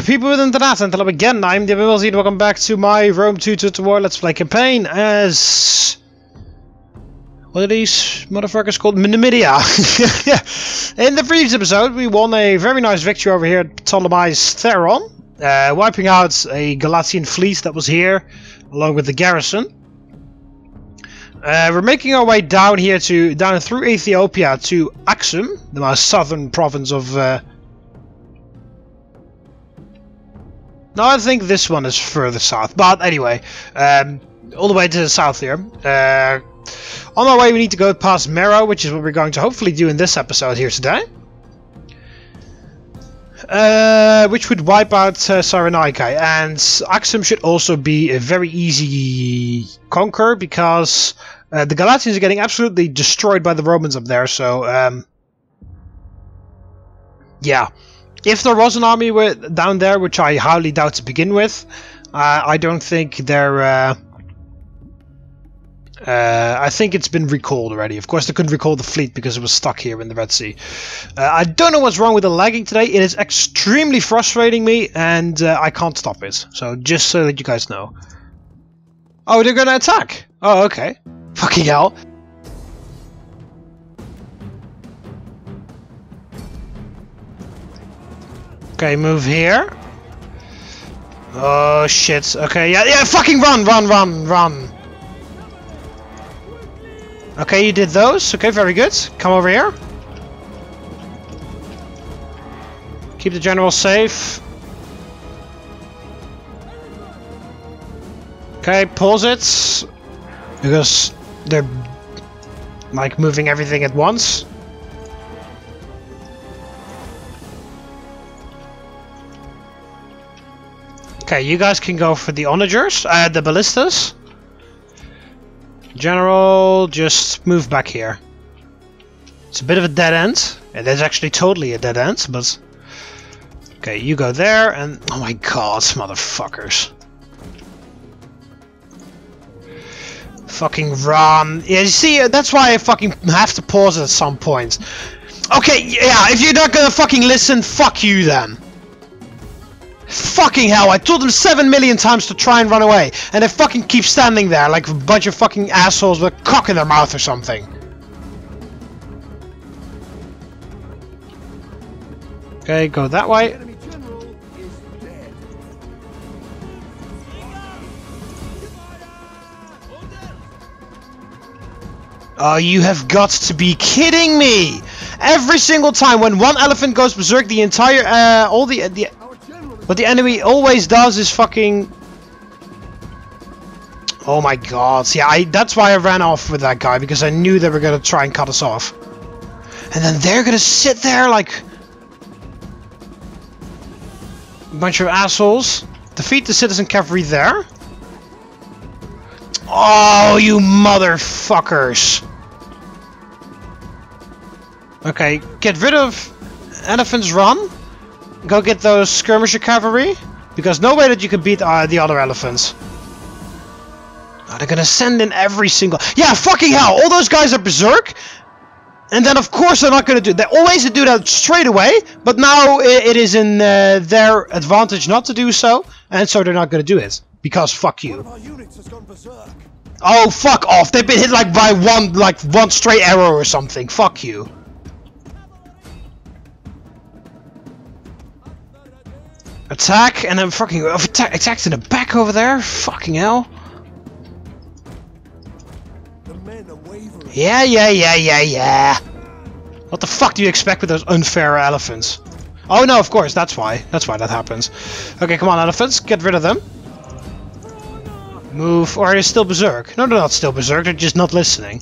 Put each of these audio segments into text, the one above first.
people with internet, and hello again, I'm TheMBmulti and welcome back to my Rome 2 tutorial Let's Play campaign as... what are these motherfuckers called? Numidia! In the previous episode, we won a very nice victory over here at Ptolemy's Theron, wiping out a Galatian fleet that was here, along with the garrison. We're making our way down here down through Ethiopia to Axum, the most southern province of... No, I think this one is further south, but anyway, all the way to the south here. On our way we need to go past Mero, which is what we're going to hopefully do in this episode here today. Which would wipe out Cyrenaica, and Axum should also be a very easy conquer, because the Galatians are getting absolutely destroyed by the Romans up there, so yeah. If there was an army down there, which I highly doubt to begin with, I don't think they're... I think it's been recalled already. Of course, they couldn't recall the fleet because it was stuck here in the Red Sea. I don't know what's wrong with the lagging today. It is extremely frustrating me, and I can't stop it. So, just so that you guys know. Oh, they're gonna attack! Oh, okay. Fucking hell. Okay, move here. Oh shit. Okay, yeah, fucking run! Okay, you did those. Okay, very good. Come over here. Keep the general safe. Okay, pause it. Because they're like moving everything at once. Okay, you guys can go for the onagers, the ballistas. General, just move back here. It's a bit of a dead end. It is actually totally a dead end, but... okay, you go there, and... oh my god, motherfuckers. Fucking run. Yeah, you see, that's why I fucking have to pause it at some point. Okay, yeah, if you're not gonna fucking listen, fuck you then. Fucking hell, I told them 7 million times to try and run away, and they fucking keep standing there like a bunch of fucking assholes with a cock in their mouth or something. Okay, go that way. Oh, you have got to be kidding me! Every single time when one elephant goes berserk, the entire, what the enemy always does is fucking... oh my god, yeah, that's why I ran off with that guy, because I knew they were gonna try and cut us off. And then they're gonna sit there like... a bunch of assholes. Defeat the citizen cavalry there. Oh, you motherfuckers. Okay, get rid of elephants, run. Go get those skirmisher cavalry, because no way that you can beat the other elephants. Oh, they're gonna send in every single... yeah, fucking hell! All those guys are berserk, and then of course they're not gonna do... they always do that straight away, but now it is in their advantage not to do so, and so they're not gonna do it, because fuck you. Oh, fuck off! They've been hit like by one straight arrow or something. Fuck you. Attack, and then fucking attacked in the back over there. Fucking hell. Yeah. What the fuck do you expect with those unfair elephants? Oh no, of course, that's why that happens. Okay, come on, elephants, get rid of them. Move, or are they still berserk? No, they're not still berserk, they're just not listening.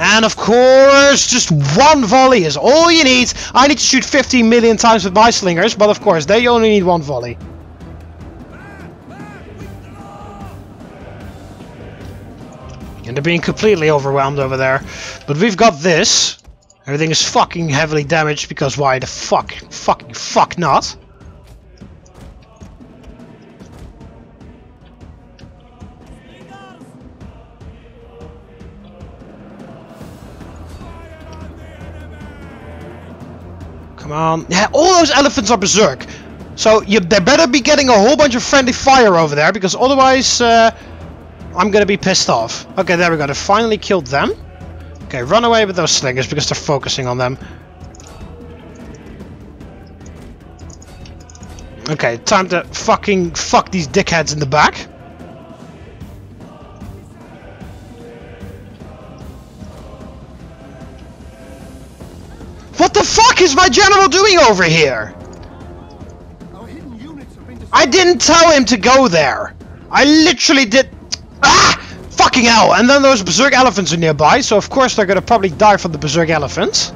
And of course, just one volley is all you need. I need to shoot 15 million times with my slingers, but of course, they only need one volley. And they're being completely overwhelmed over there. But we've got this. Everything is fucking heavily damaged, because why the fuck not? Come on. Yeah, all those elephants are berserk. So they better be getting a whole bunch of friendly fire over there, because otherwise I'm gonna be pissed off. Okay, there we go. They finally killed them. Okay, run away with those slingers because they're focusing on them. Okay, time to fucking fuck these dickheads in the back. What the fuck is my general doing over here? I didn't tell him to go there. I literally did. Ah! Fucking hell! And then those berserk elephants are nearby, so of course they're gonna probably die from the berserk elephants.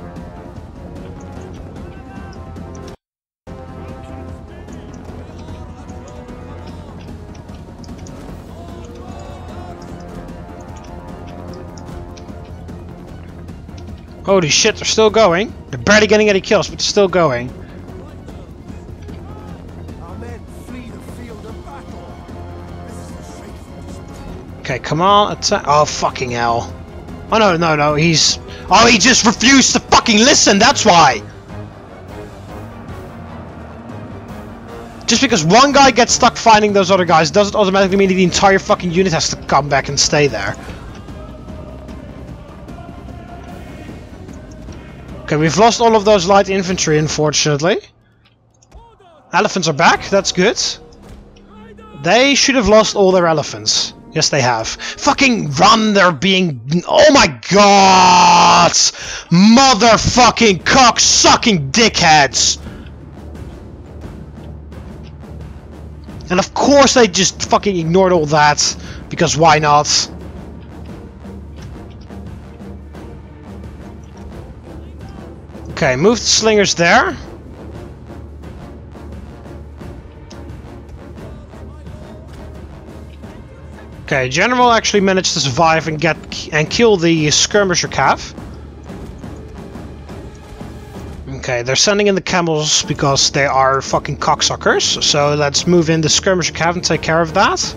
Holy shit, they're still going. They're barely getting any kills, but they're still going. Okay, come on, attack. Oh, fucking hell. Oh, no, he's... Oh, he just refused to fucking listen, that's why! Just because one guy gets stuck finding those other guys doesn't automatically mean that the entire fucking unit has to come back and stay there. Okay, we've lost all of those light infantry, unfortunately. Elephants are back, that's good. They should have lost all their elephants. Yes, they have. Fucking run, they're being... Oh my god! Motherfucking cock-sucking dickheads! And of course they just fucking ignored all that, because why not? Okay, move the slingers there. Okay, General actually managed to survive and kill the skirmisher cav. Okay, they're sending in the camels because they are fucking cocksuckers. So let's move in the skirmisher cav and take care of that.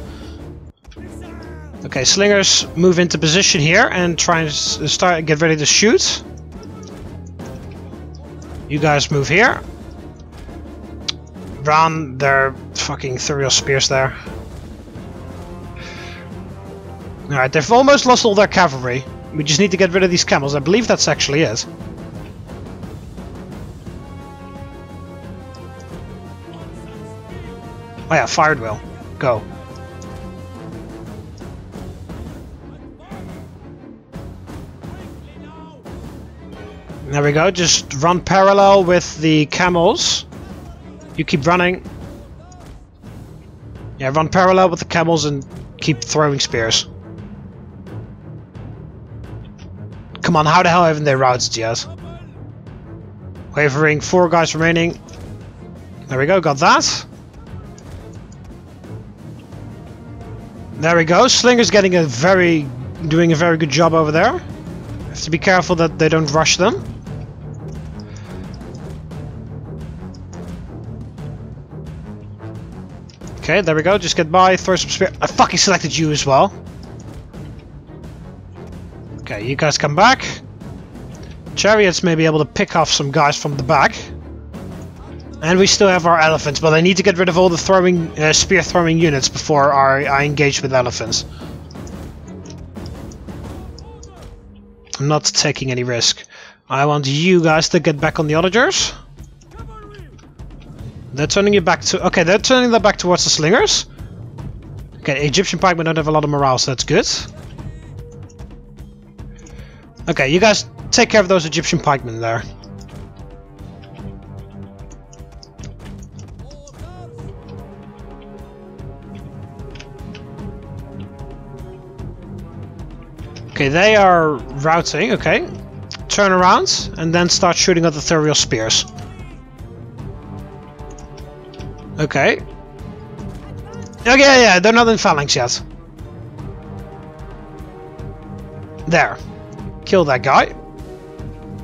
Okay, slingers move into position here and try and get ready to shoot. You guys move here. Run their fucking ethereal spears there. Alright, they've almost lost all their cavalry. We just need to get rid of these camels. I believe that's actually it. Oh yeah, fired wheel. Go. There we go, just run parallel with the camels. You keep running. Yeah, run parallel with the camels and keep throwing spears. Come on, how the hell haven't they routed yet? Wavering, 4 guys remaining. There we go, got that. There we go, Slinger's doing a very good job over there. Have to be careful that they don't rush them. Okay, there we go, just get by, throw some spear. I fucking selected you as well. Okay, you guys come back. Chariots may be able to pick off some guys from the back. And we still have our elephants, but I need to get rid of all the spear throwing units before I engage with elephants. I'm not taking any risk. I want you guys to get back on the onagers. They're turning you back to... Okay, they're turning that back towards the slingers. Okay, Egyptian pikemen don't have a lot of morale, so that's good. Okay, you guys take care of those Egyptian pikemen there. Okay, they are routing, okay. Turn around and then start shooting at the ethereal spears. Okay. Okay, yeah, they're not in phalanx yet. There. Kill that guy.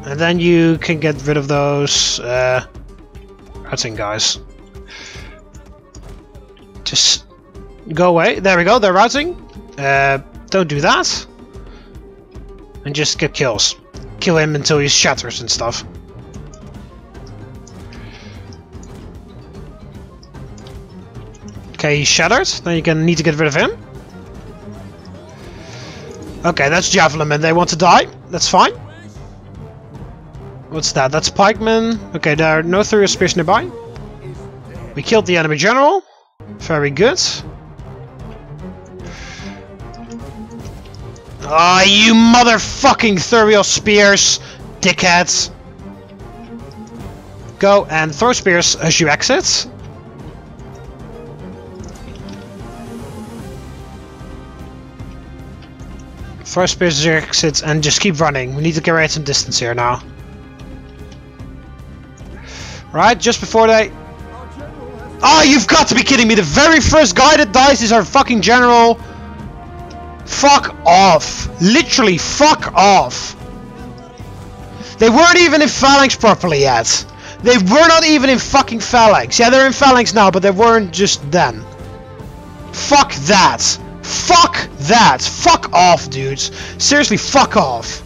And then you can get rid of those routing guys. Just go away. There we go, they're routing. Don't do that. And just get kills. Kill him until he shatters and stuff. Okay, he's shattered. Then you need to get rid of him. Okay, that's Javelin men. They want to die. That's fine. What's that? That's pikemen. Okay, there are no through spears nearby. We killed the enemy general. Very good. Ah, you motherfucking Thuriel spears, dickheads. Go and throw spears as you exit. Throw spears as you exit and just keep running. We need to create some distance here now. Right, just before they... Oh, you've got to be kidding me! The very first guy that dies is our fucking general. Fuck off. Literally, fuck off. They weren't even in phalanx properly yet. They were not even in fucking phalanx. Yeah, they're in phalanx now, but they weren't just then. Fuck that. Fuck that. Fuck off, dudes. Seriously, fuck off.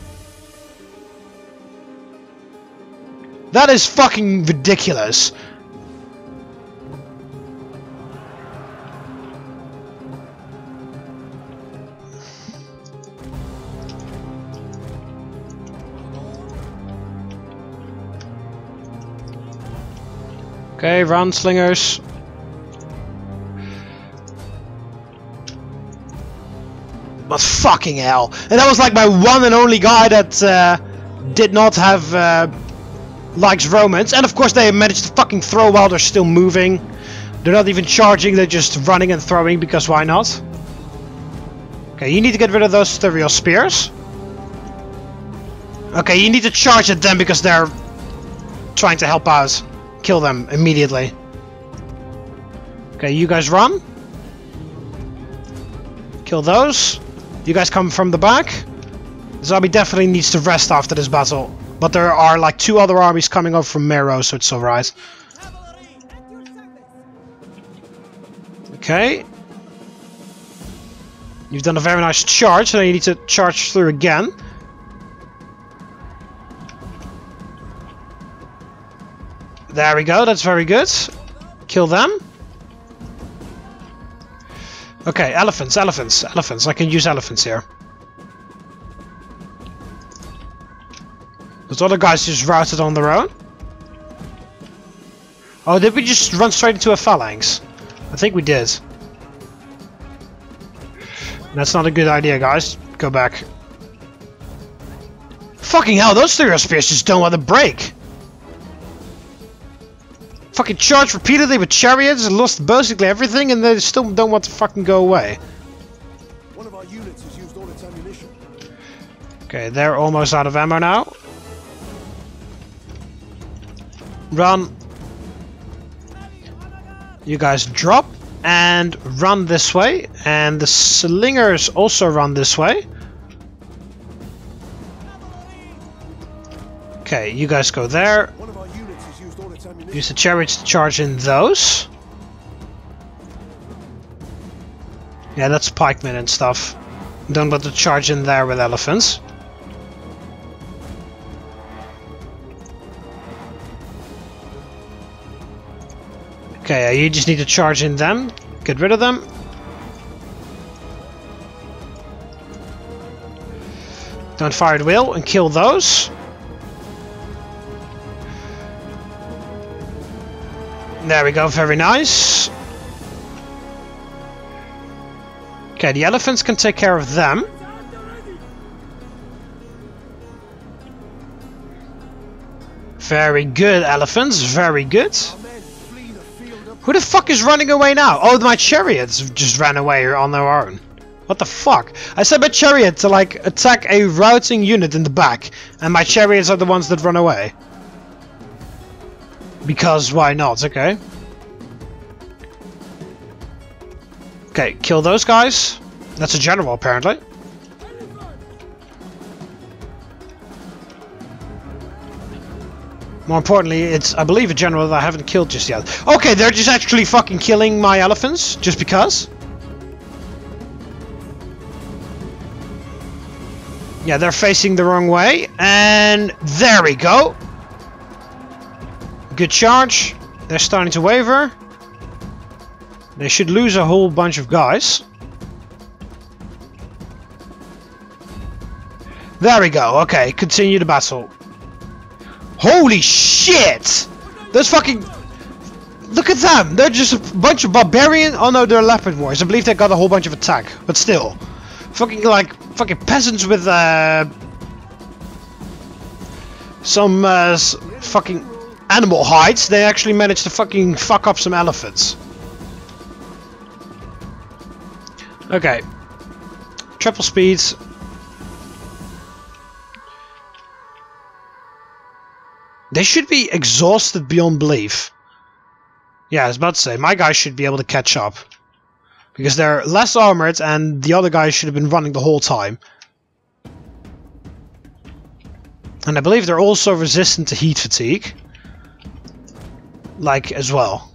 That is fucking ridiculous. Okay, run, slingers. But fucking hell. And that was like my one and only guy that did not have likes romance. And of course they managed to fucking throw while they're still moving. They're not even charging, they're just running and throwing because why not? Okay, you need to get rid of those Thuriel spears. Okay, you need to charge at them because they're trying to help out. Kill them immediately. Okay, you guys run. Kill those. You guys come from the back. The zombie definitely needs to rest after this battle. But there are like 2 other armies coming over from Mero, so it's alright. Okay. You've done a very nice charge, so you need to charge through again. There we go, that's very good. Kill them. Okay, elephants. I can use elephants here. Those other guys just routed on their own. Oh, did we just run straight into a phalanx? I think we did. That's not a good idea, guys. Go back. Fucking hell, those Thuriel spears just don't want to break. Fucking charge repeatedly with chariots and lost basically everything, and they still don't want to fucking go away. One of our units has used all its ammunition. Okay, they're almost out of ammo now. Run. You guys drop and run this way, and the slingers also run this way. Okay, you guys go there. Use the chariots to charge in those. Yeah, that's pikemen and stuff. Don't want to charge in there with elephants. Okay, you just need to charge in them. Get rid of them. Don't fire at will and kill those. There we go, very nice. Okay, the elephants can take care of them. Very good, elephants, very good. Who the fuck is running away now? Oh, my chariots just ran away on their own. What the fuck? I said my chariot to like attack a routing unit in the back, and my chariots are the ones that run away. Because why not? Okay. Okay, kill those guys. That's a general, apparently. More importantly, it's, I believe, a general that I haven't killed just yet. Okay, they're just actually fucking killing my elephants, just because. Yeah, they're facing the wrong way, and there we go. Good charge. They're starting to waver. They should lose a whole bunch of guys. There we go. Okay, continue the battle. Holy shit! Those fucking... Look at them! They're just a bunch of barbarian... Oh no, they're leopard warriors. I believe they got a whole bunch of attack. But still. Fucking like... Fucking peasants with some fucking animal hides. They actually managed to fucking fuck up some elephants. Okay. Triple speeds. They should be exhausted beyond belief. Yeah, I was about to say, my guys should be able to catch up. Because they're less armored and the other guys should have been running the whole time. And I believe they're also resistant to heat fatigue. Like, as well.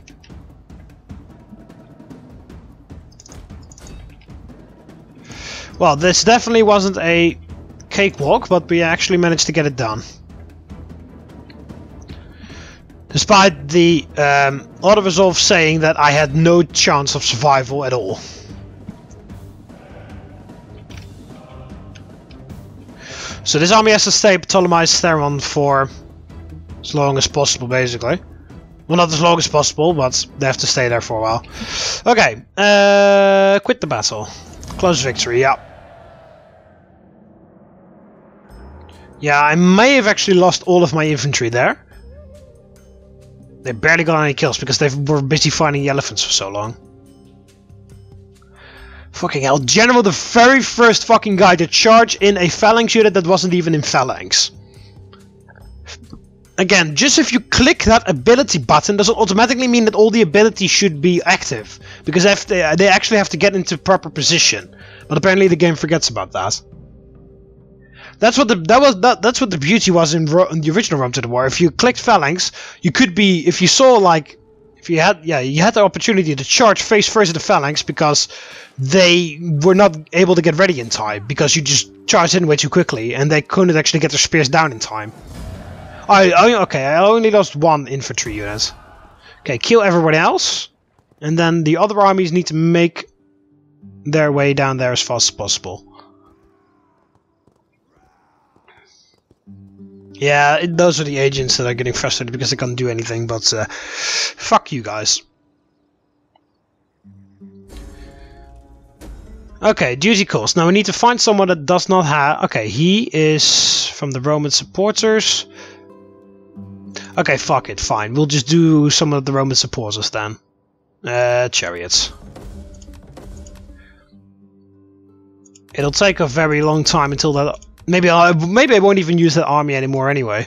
Well, this definitely wasn't a cakewalk, but we actually managed to get it done. Despite the Auto Resolve saying that I had no chance of survival at all. So this army has to stay Ptolemy's Theron for as long as possible, basically. Well, not as long as possible, but they have to stay there for a while. Okay, quit the battle. Close victory, yeah. Yeah, I may have actually lost all of my infantry there. They barely got any kills because they were busy fighting the elephants for so long. Fucking hell, General, the very first fucking guy to charge in a phalanx unit that wasn't even in phalanx. Again, just if you click that ability button doesn't automatically mean that all the abilities should be active. Because they actually have to get into proper position. But apparently the game forgets about that. That's what the beauty was in the original Rome to the War. If you clicked phalanx, you could be, if you saw like, if you had, you had the opportunity to charge face first at the phalanx because they were not able to get ready in time because you just charged in way too quickly and they couldn't actually get their spears down in time. Okay, I only lost one infantry unit. Okay, kill everybody else, and then the other armies need to make their way down there as fast as possible. Yeah, those are the agents that are getting frustrated because they can't do anything, but fuck you guys. Okay, duty calls. Now we need to find someone that does not have... Okay, he is from the Roman supporters. Okay, fuck it, fine. We'll just do some of the Roman supporters then. Chariots. It'll take a very long time until that... Maybe I won't even use that army anymore anyway.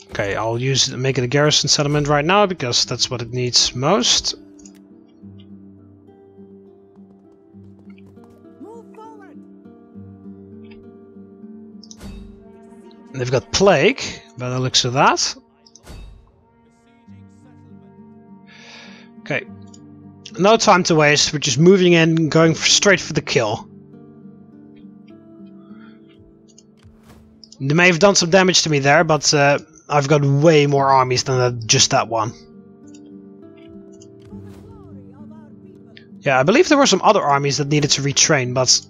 Okay, I'll make it a garrison settlement right now because that's what it needs most. They've got plague, by the looks of that. Okay, no time to waste, we're just moving in, going straight for the kill. They may have done some damage to me there, but I've got way more armies than just that one. Yeah, I believe there were some other armies that needed to retrain, but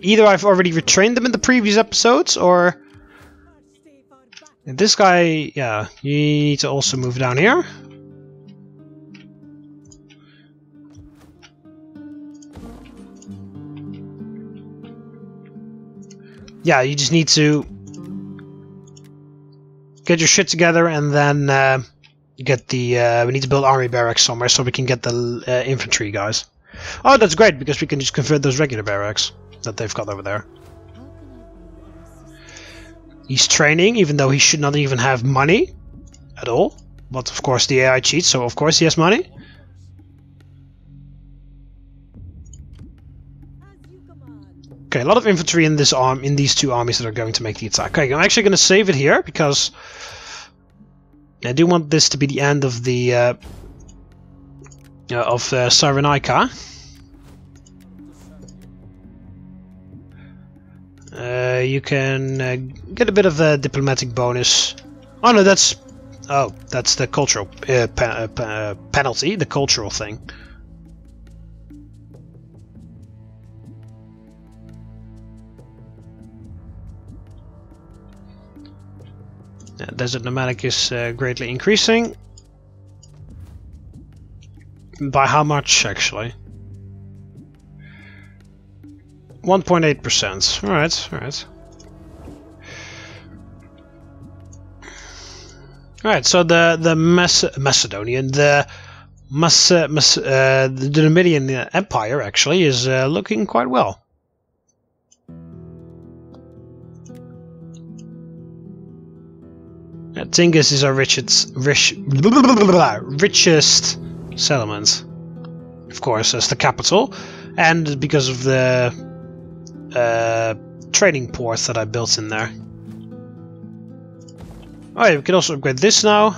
either I've already retrained them in the previous episodes, or... This guy, yeah, you need to also move down here. Yeah, you just need to get your shit together and then get the... we need to build army barracks somewhere so we can get the infantry guys. Oh, that's great, because we can just convert those regular barracks that they've got over there. He's training, even though he should not even have money at all. But of course the AI cheats, so of course he has money. Okay, a lot of infantry in this in these two armies that are going to make the attack. Okay, I'm actually going to save it here because I do want this to be the end of the Cyrenaica. You can get a bit of a diplomatic bonus. Oh no, that's the cultural penalty, the cultural thing. Desert nomadic is greatly increasing. By how much, actually? 1.8%. Alright, alright. Alright, so the Macedonian, the Numidian Empire actually is looking quite well. Tingis is our richest settlement, of course, as the capital, and because of the trading port that I built in there. Alright, we can also upgrade this now.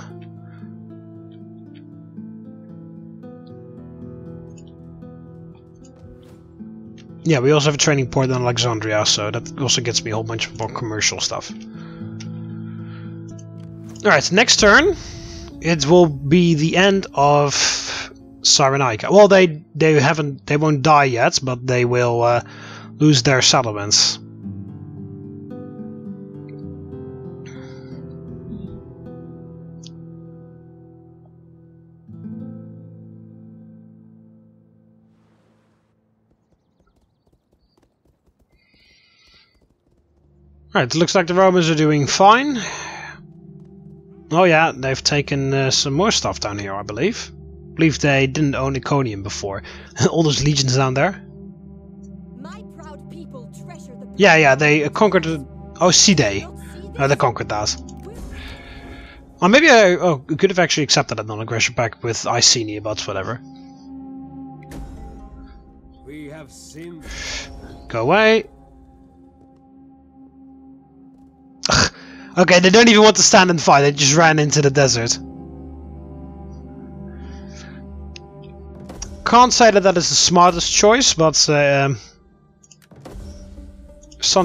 Yeah, we also have a trading port in Alexandria, so that also gets me a whole bunch of more commercial stuff. Alright, next turn, it will be the end of Cyrenaica. Well, they won't die yet, but they will lose their settlements. Alright, it looks like the Romans are doing fine. Oh yeah, they've taken some more stuff down here, I believe. I believe they didn't own Iconium before. All those legions down there. My proud people treasure the Yeah, they conquered... Oh, Side. They conquered that. Or maybe I could have actually accepted that non-aggression pact with Iceni, but whatever. We have sinned. Go away. Okay, they don't even want to stand and fight, they just ran into the desert. Can't say that is the smartest choice, but son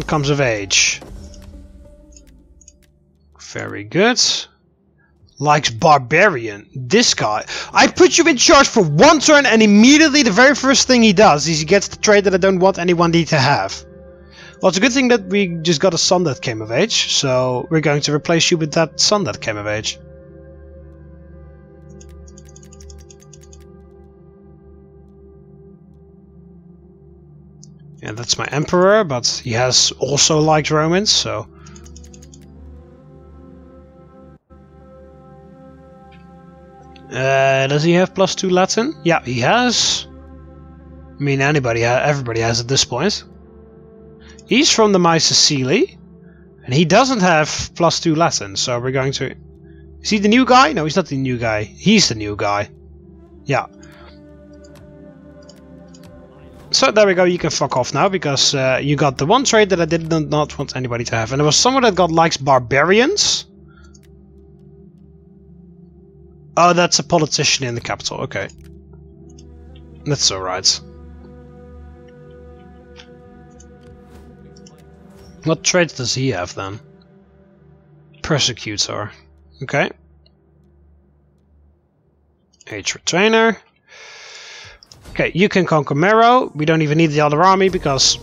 comes of age. Very good. Likes barbarian. This guy. I put you in charge for one turn and immediately the very first thing he does is he gets the trait that I don't want anyone to have. Well, it's a good thing that we just got a son that came of age, so we're going to replace you with that son that came of age. Yeah, that's my emperor, but he has also liked Romans, so... does he have +2 Latin? Yeah, he has. I mean, everybody has at this point. He's from the Masaesyli, and he doesn't have +2 Latin, so we're going to... Is he the new guy? No, he's not the new guy. He's the new guy. Yeah. So there we go, you can fuck off now, because you got the one trait that I did not want anybody to have. And there was someone that likes barbarians. Oh, that's a politician in the capital, okay. That's alright. What traits does he have then? Persecutor. Okay. Age retainer. Okay, you can conquer Mero. We don't even need the other army because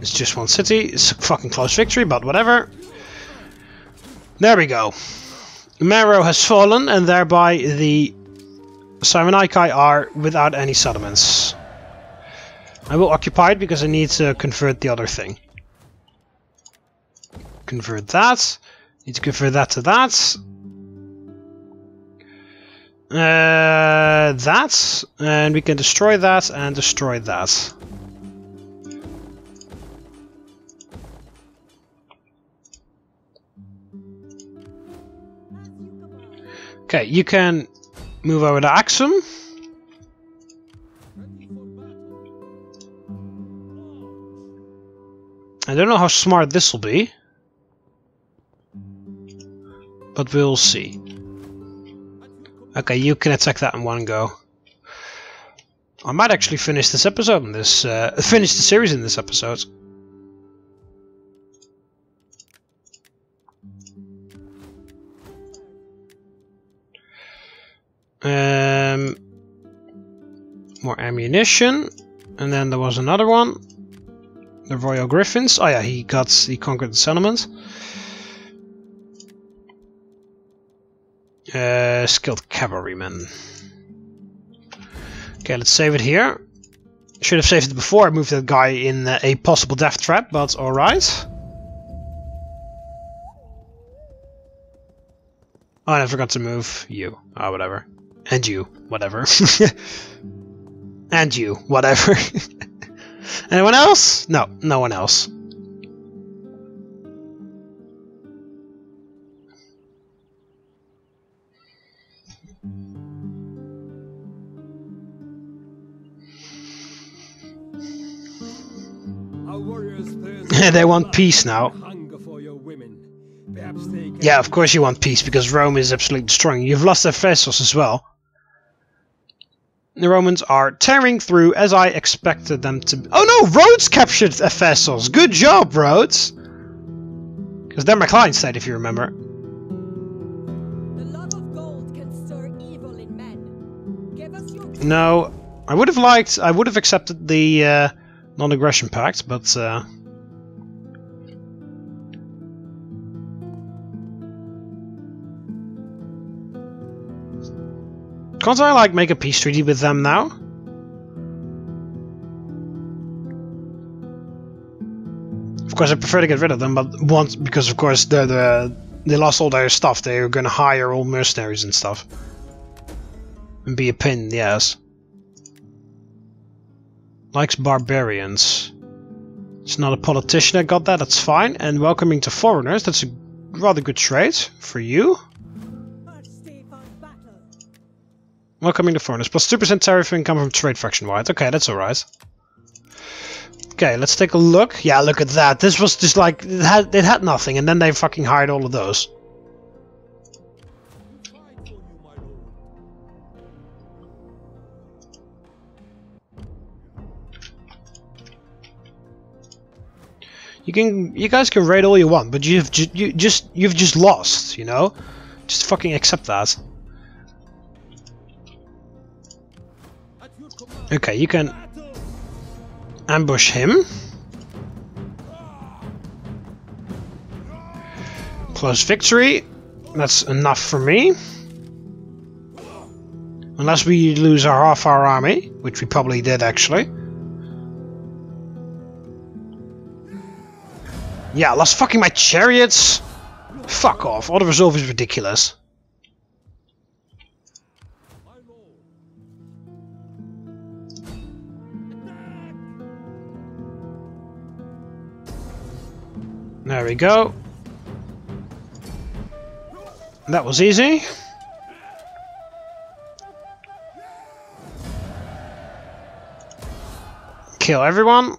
it's just one city. It's a fucking close victory, but whatever. There we go. Mero has fallen, and thereby the Cyrenaica are without any settlements. I will occupy it because I need to convert the other thing. Convert that. Need to convert that to that. That. And we can destroy that and destroy that. Okay, you can move over to Axum. I don't know how smart this will be, but we'll see. Okay, you can attack that in one go. I might actually finish this episode in this, finish the series in this episode. More ammunition. And then there was another one. The Royal Griffins. Oh yeah, he conquered the settlement. Skilled cavalrymen. Okay, let's save it here. Should have saved it before I moved that guy in a possible death trap, but alright. Oh, and I forgot to move you. Oh, whatever. And you. Whatever. And you. Whatever. Anyone else? No, no one else. They want peace now. Yeah, of course you want peace, because Rome is absolutely destroying. You've lost their vessels as well. The Romans are tearing through, as I expected them to... Oh no! Rhodes captured the vessels! Good job, Rhodes! Because they're my client state, if you remember. The love of gold can stir evil in men. Give us your... No, I would have accepted the non-aggression pact, but... Can't I, like, make a peace treaty with them now? Of course, I prefer to get rid of them, but once, because of course they lost all their stuff. They were going to hire all mercenaries and stuff, and be a pain in the ass. Likes barbarians. It's not a politician that got that. That's fine. And welcoming to foreigners. That's a rather good trait for you. Welcoming the foreigners. Plus 2% tariff income from trade faction wide. Okay, that's alright. Okay, let's take a look. Yeah, look at that. This was just like... It had nothing, and then they fucking hired all of those. You guys can raid all you want, but you've just lost, you know? Just fucking accept that. Okay, you can ambush him. Close victory. That's enough for me. Unless we lose half our army, which we probably did actually. Yeah, lost fucking my chariots. Fuck off. Auto resolve is ridiculous. There we go. That was easy. Kill everyone.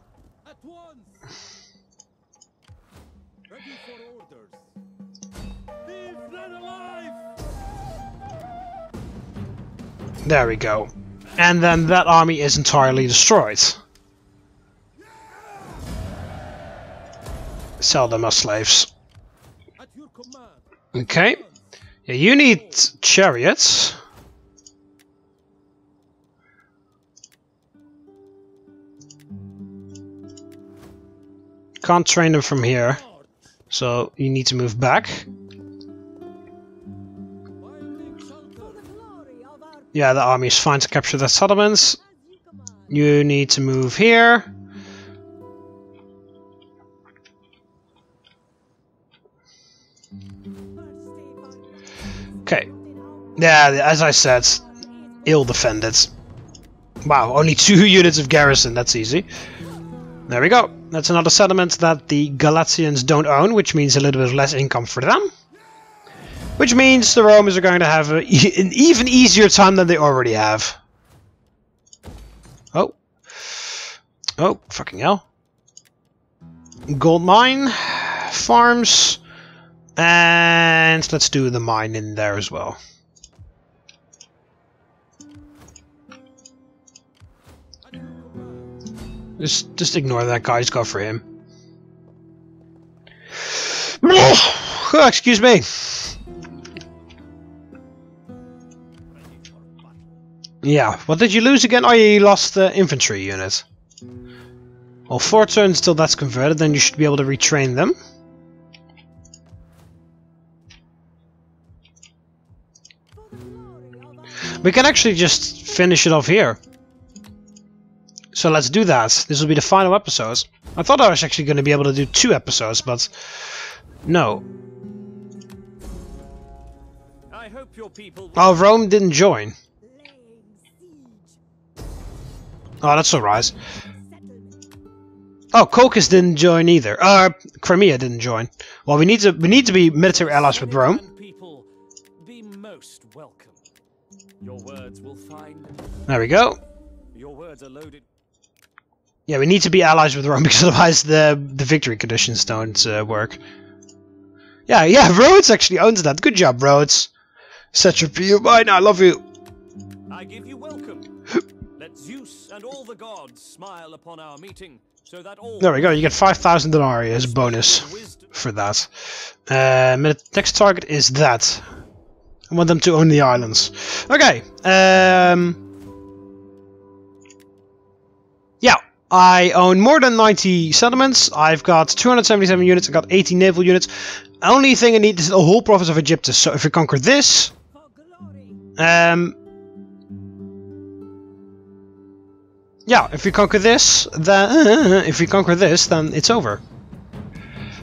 There we go. And then that army is entirely destroyed. Sell them as slaves. Okay. Yeah, you need chariots. Can't train them from here. So you need to move back. Yeah, the army is fine to capture the settlements. You need to move here. Okay. Yeah, as I said, ill defended. Wow, only 2 units of garrison, that's easy. There we go. That's another settlement that the Galatians don't own, which means a little bit less income for them. Which means the Romans are going to have an even easier time than they already have. Oh. Oh, fucking hell. Gold mine. Farms. And let's do the mine in there as well. Just ignore that guy, just go for him. Oh, excuse me. Yeah, what did you lose again? Oh, yeah, you lost the infantry unit. Well, 4 turns till that's converted, then you should be able to retrain them. We can actually just finish it off here. So let's do that. This will be the final episode. I thought I was actually going to be able to do 2 episodes, but no. I hope your people. Oh, Rome didn't join. Oh, that's alright. Oh, Caucasus didn't join either. Crimea didn't join. Well, we need to be military allies with Rome. People, be most welcome. Your words will find. There we go. Your words are loaded. Yeah, we need to be allies with Rome because otherwise the victory conditions don't work. Yeah, Rhodes actually owns that. Good job, Rhodes. Such a view. Mine, I love you. I give you welcome. Let Zeus and all the gods smile upon our meeting, so that all. There we go. You get 5,000 denarii as a bonus for that. Next target is that. I want them to own the islands. Okay. Yeah. I own more than 90 settlements. I've got 277 units. I've got 80 naval units. Only thing I need is the whole province of Egyptus. So if we conquer this, yeah, if we conquer this, then it's over.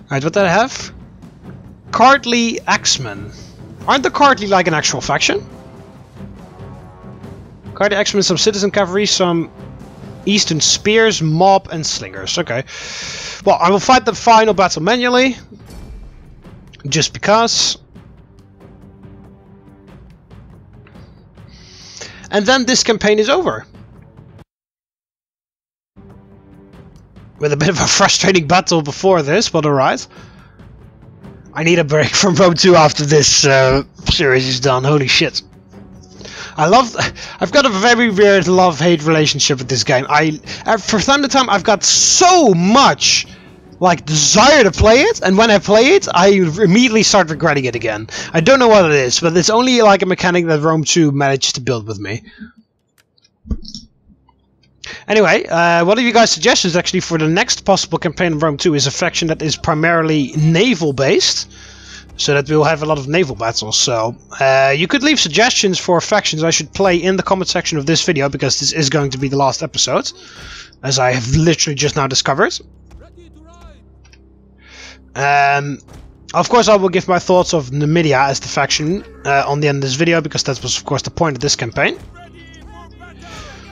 Alright, what did I have? Cardly Axemen. Aren't the Cardly like an actual faction? Cardly Axemen, some citizen cavalry, some Eastern spears, mob, and slingers. Okay. Well, I will fight the final battle manually. Just because. And then this campaign is over. With a bit of a frustrating battle before this, but alright. I need a break from Rome 2 after this series is done. Holy shit. I've got a very weird love-hate relationship with this game. For time to time, I've got so much desire to play it, and when I play it, I immediately start regretting it again. I don't know what it is, but it's only like a mechanic that Rome 2 managed to build with me. Anyway, one of you guys' suggestions actually for the next possible campaign of Rome 2 is a faction that is primarily naval-based, so that we'll have a lot of naval battles. So you could leave suggestions for factions I should play in the comment section of this video, because this is going to be the last episode, as I have literally just now discovered. Of course, I will give my thoughts of Numidia as the faction on the end of this video, because that was, of course, the point of this campaign.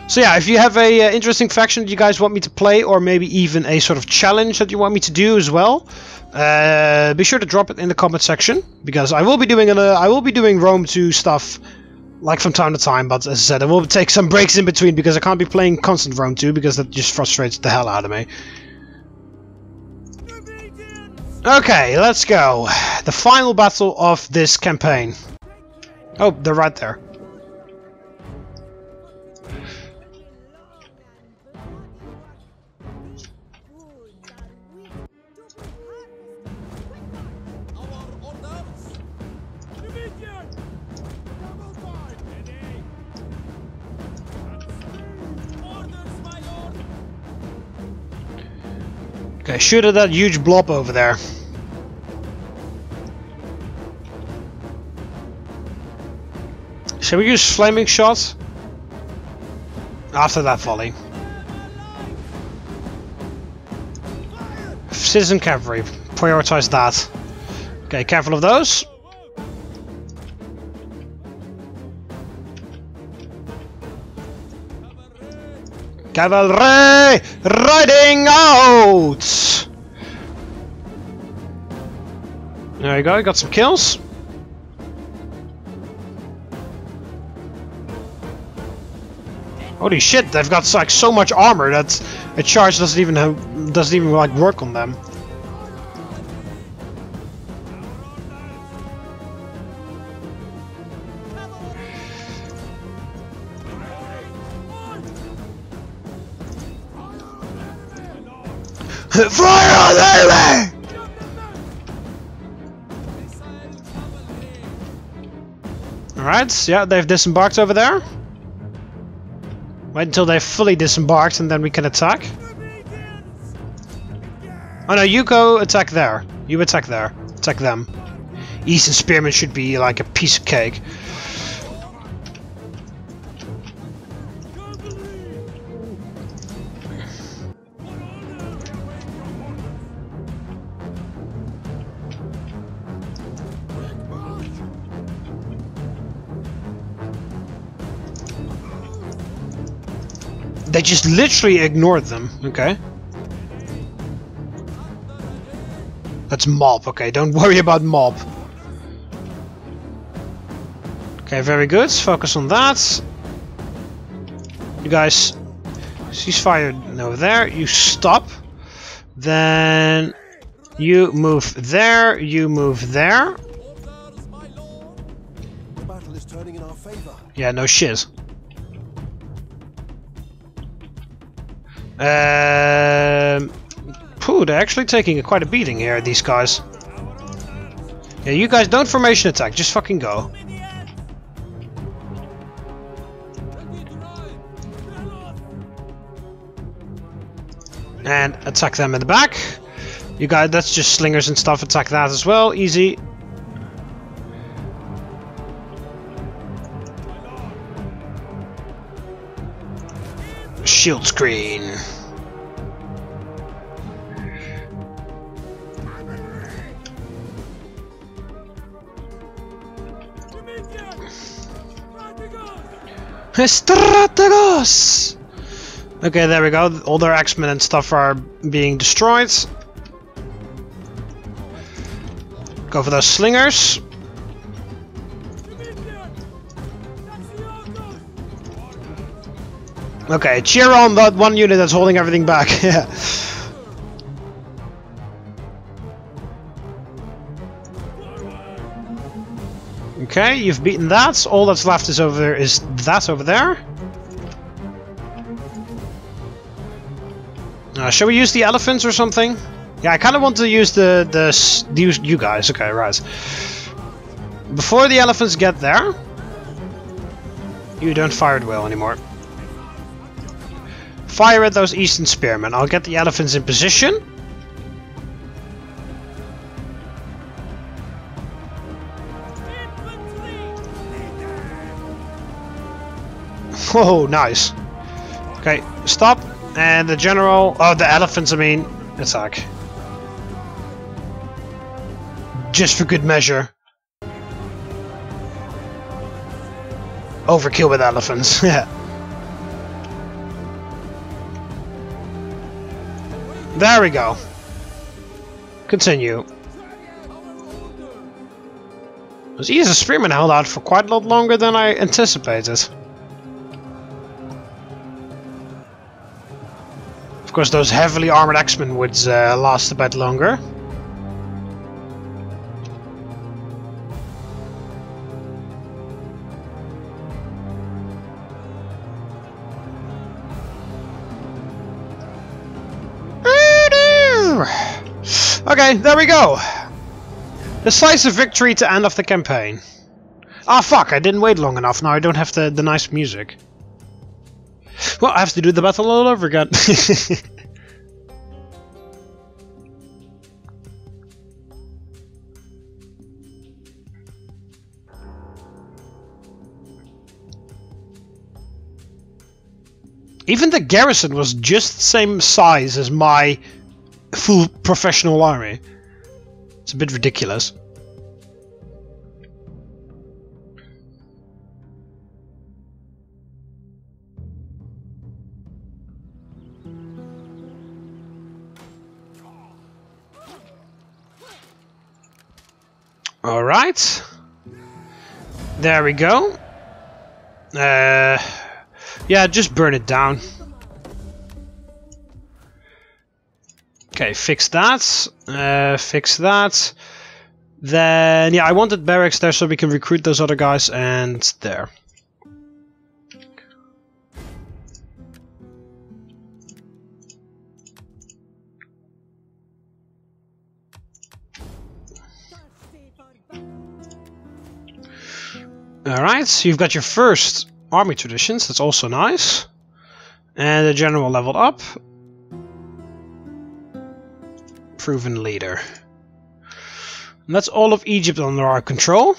So yeah, if you have a interesting faction that you guys want me to play, or maybe even a sort of challenge that you want me to do as well, be sure to drop it in the comment section, because I will be doing Rome 2 stuff from time to time. But as I said, I will take some breaks in between, because I can't be playing constant Rome 2, because that just frustrates the hell out of me. Okay, let's go. The final battle of this campaign. Oh, they're right there. Okay, shoot at that huge blob over there. Shall we use flaming shots? After that volley. Citizen cavalry, prioritize that. Okay, careful of those. Cavalry riding out! There you go, got some kills. Holy shit, they've got so much armor that a charge doesn't even work on them. Fire on the enemy! Alright, yeah, they've disembarked over there. Wait until they're fully disembarked and then we can attack. Oh no, you go attack there. You attack there. Attack them. Eastern Spearmen should be like a piece of cake. They just literally ignored them. Okay. That's mob. Okay, don't worry about mob. Okay, very good. Focus on that. You guys, ceasefire over there. You stop. Then you move there. You move there. The battle is turning in our favor. Yeah, no shit. They're actually taking quite a beating here, these guys. Yeah, you guys don't formation attack, just fucking go. And attack them in the back. You guys, that's just slingers and stuff, attack that as well, easy. Shield screen. Strategos! Okay, there we go. All their X-Men and stuff are being destroyed. Go for those slingers. Okay, cheer on that one unit that's holding everything back. Yeah. Okay, you've beaten that. All that's left is that over there. Shall we use the elephants or something? Yeah, I kind of want to use you guys. Okay, right. Before the elephants get there, you don't fire at will anymore. Fire at those Eastern Spearmen. I'll get the elephants in position. Oh, nice. Okay, stop. And the general... Oh, the elephants, I mean... Attack. Just for good measure. Overkill with elephants. Yeah. There we go. Continue. Those Eastern Spearmen held out for quite a lot longer than I anticipated. Of course, those heavily armored X-Men would last a bit longer. Okay, there we go. Decisive victory to end off the campaign. Ah, fuck, I didn't wait long enough. Now I don't have the nice music. Well, I have to do the battle all over again. Even the garrison was just the same size as my full professional army. It's a bit ridiculous. Alright. There we go. Yeah, just burn it down. Okay, fix that. Fix that. Then, yeah, I wanted barracks there so we can recruit those other guys, and there. Alright, so you've got your first army traditions, that's also nice. And the general leveled up. Proven leader. And that's all of Egypt under our control.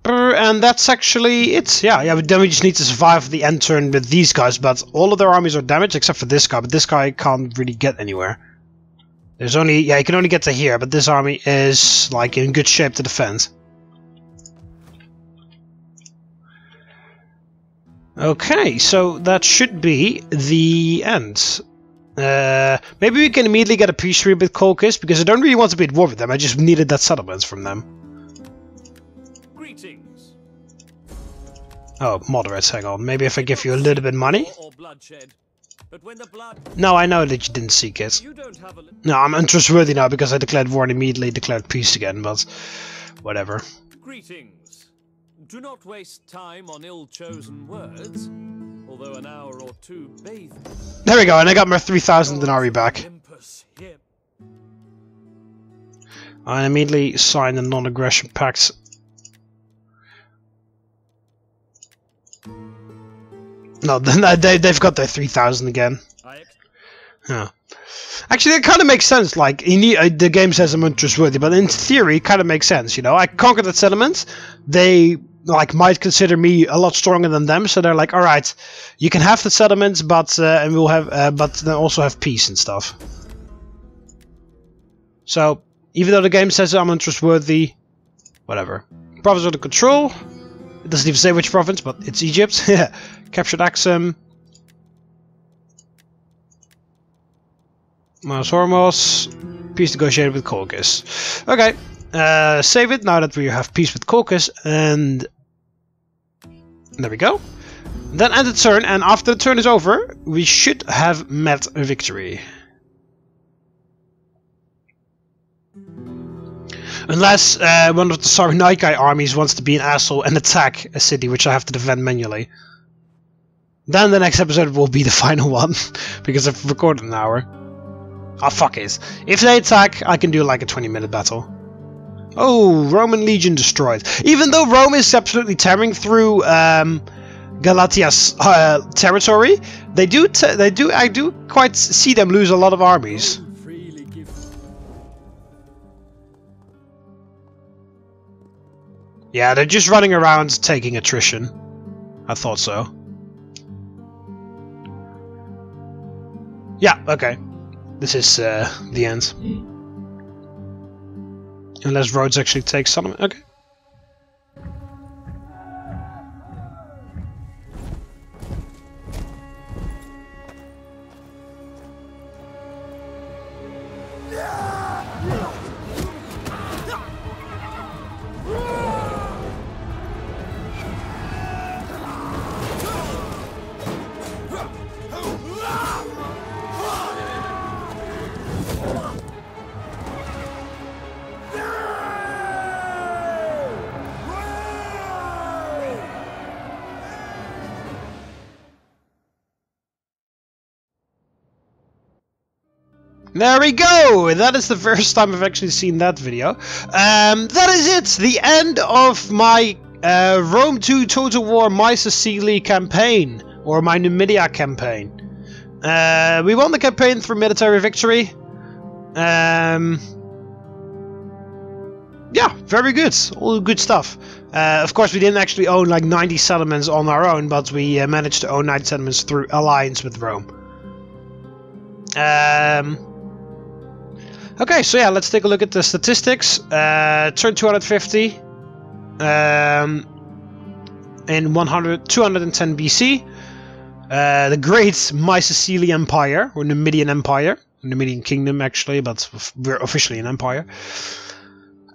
And that's actually it. Yeah, but then we just need to survive the end turn with these guys, but all of their armies are damaged except for this guy, but this guy can't really get anywhere. There's only, yeah, he can only get to here, but this army is like in good shape to defend. Okay, so that should be the end. Maybe we can immediately get a peace treaty with Colchis, because I don't really want to be at war with them, I just needed that settlements from them. Greetings. Oh, moderates, hang on. Maybe if I give you a little bit of money? Or bloodshed. But when the blood... No, I know that you didn't seek it. You don't have a... No, I'm untrustworthy now because I declared war and immediately declared peace again, but whatever. Greetings. Do not waste time on ill-chosen words, although an hour or two bathing. There we go, and I got my 3,000 denarii back. Olympus here. I immediately signed a non-aggression pact. No, they've got their 3,000 again. Yeah. Actually, it kind of makes sense. Like, the game says I'm untrustworthy, but in theory, it kind of makes sense. You know, I conquered that settlement. They like might consider me a lot stronger than them, so they're like, all right, you can have the settlements, but and we'll have, but then also have peace and stuff. So, even though the game says I'm untrustworthy, whatever. Province under control. It doesn't even say which province, but it's Egypt. Yeah. Captured Axum. Mos Hormos. Peace negotiated with Colchis. Okay. Save it now that we have peace with Colchis. And there we go. Then end the turn, and after the turn is over, we should have met a victory. Unless one of the Sarunaikai armies wants to be an asshole and attack a city, which I have to defend manually. Then the next episode will be the final one, because I've recorded an hour. Ah, fuck it. If they attack, I can do like a 20-minute battle. Oh, Roman Legion destroyed. Even though Rome is absolutely tearing through Galatia's territory, I do quite see them lose a lot of armies. Yeah, they're just running around taking attrition. I thought so. Yeah, okay. This is the end. Unless Rhodes actually takes some. Okay. There we go! That is the first time I've actually seen that video. That is it! The end of my Rome 2 Total War Masaesyli Campaign. Or my Numidia campaign. We won the campaign through military victory. Yeah, very good. All good stuff. Of course, we didn't actually own like 90 settlements on our own, but we managed to own 90 settlements through alliance with Rome. Okay, so yeah, let's take a look at the statistics. Turn 250 in 210 BC. The Great Masaesyli Empire, or Numidian Empire. Numidian Kingdom, actually, but we're officially an empire.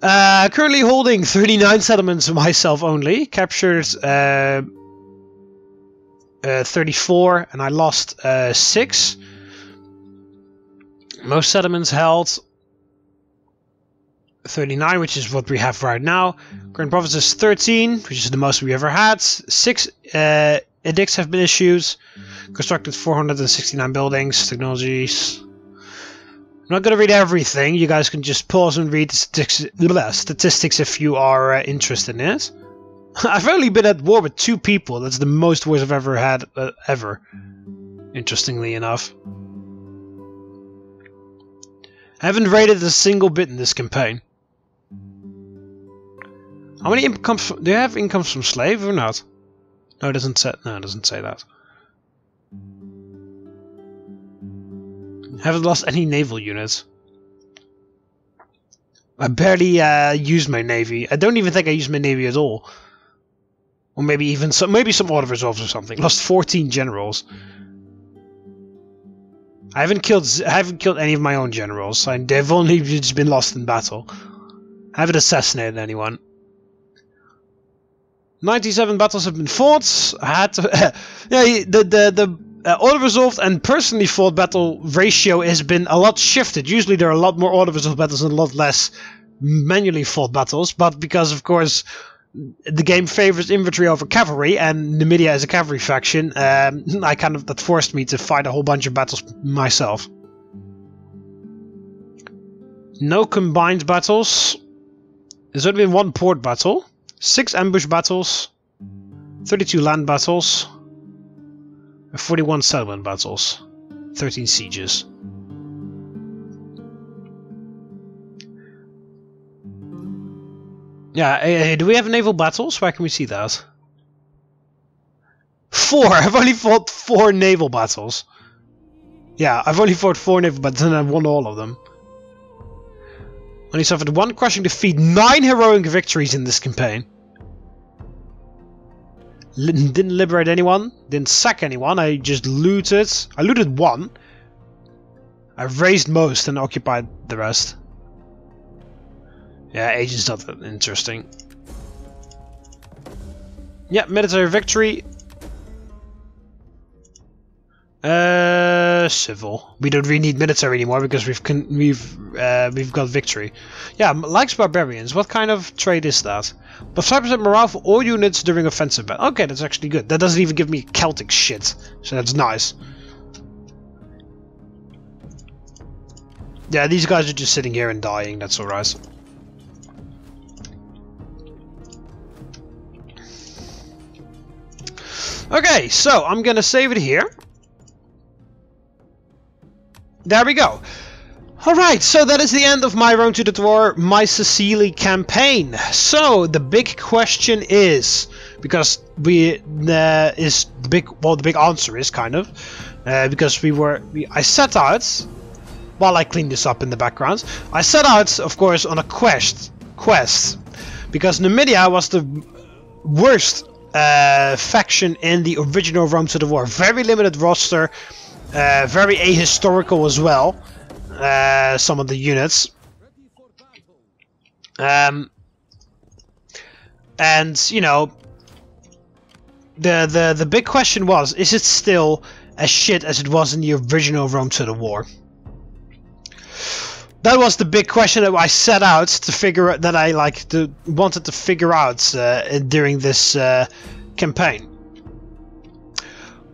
Currently holding 39 settlements myself only. Captured 34, and I lost 6. Most settlements held 39, which is what we have right now. Current province is 13, which is the most we ever had. 6 edicts have been issued. Constructed 469 buildings, technologies. I'm not going to read everything. You guys can just pause and read the statistics if you are interested in it. I've only been at war with 2 people. That's the most wars I've ever had, ever. Interestingly enough. I haven't raided a single bit in this campaign. How many incomes? Do you have incomes from slave or not? No, it doesn't say. No, it doesn't say that. Haven't lost any naval units. I barely use my navy. I don't even think I use my navy at all. Or maybe even some, maybe some auto resolves or something. Lost 14 generals. I haven't killed any of my own generals. They've only just been lost in battle. I haven't assassinated anyone. 97 battles have been fought. I had to. Yeah, the auto-resolved and personally fought battle ratio has been a lot shifted. Usually there are a lot more auto-resolved battles and a lot less manually fought battles, but because of course the game favors infantry over cavalry and Numidia is a cavalry faction, that forced me to fight a whole bunch of battles myself. No combined battles. There's only been 1 port battle, 6 ambush battles, 32 land battles, 41 settlement battles, 13 sieges. Yeah, do we have naval battles? Where can we see that? 4! I've only fought 4 naval battles. Yeah, I've only fought 4 naval battles and I've won all of them. Only suffered 1 crushing defeat, 9 heroic victories in this campaign. Didn't liberate anyone, didn't sack anyone, I just looted. I looted 1. I raised most and occupied the rest. Yeah, age is not that interesting. Yeah, military victory. Civil. We don't really need military anymore because we've got victory. Yeah, likes barbarians. What kind of trade is that? But 5% morale for all units during offensive battle. Okay, that's actually good. That doesn't even give me Celtic shit, so that's nice. Yeah, these guys are just sitting here and dying. That's alright. Okay, so I'm gonna save it here. There we go. Alright, so that is the end of my Road to the War Masaesyli campaign. So the big question is, because the big answer is kind of because I set out, while I clean this up in the background, I set out of course on a quest because Numidia was the worst faction in the original Rome to the War. Very limited roster, very ahistorical as well. Some of the units, and you know, the big question was: is it still as shit as it was in the original Rome to the War? That was the big question that I set out to figure out, that I wanted to figure out during this campaign.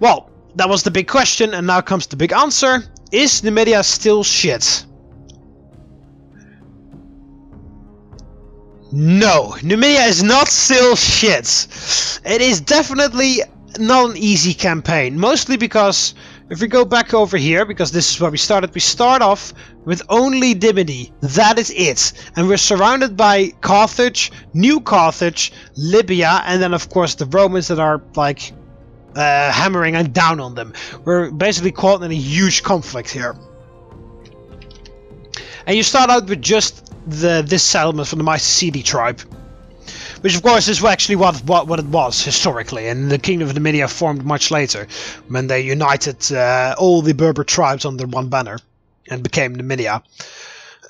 Well, that was the big question, and now comes the big answer. Is Numidia still shit? No, Numidia is not still shit. It is definitely not an easy campaign, mostly because if we go back over here, because this is where we started, we start off with only Dimity. That is it. And we're surrounded by Carthage, New Carthage, Libya, and then of course the Romans that are like hammering and down on them. We're basically caught in a huge conflict here. And you start out with just this settlement from the Masaesyli tribe, which of course is actually what it was historically, and the Kingdom of Numidia formed much later when they united all the Berber tribes under one banner and became Numidia.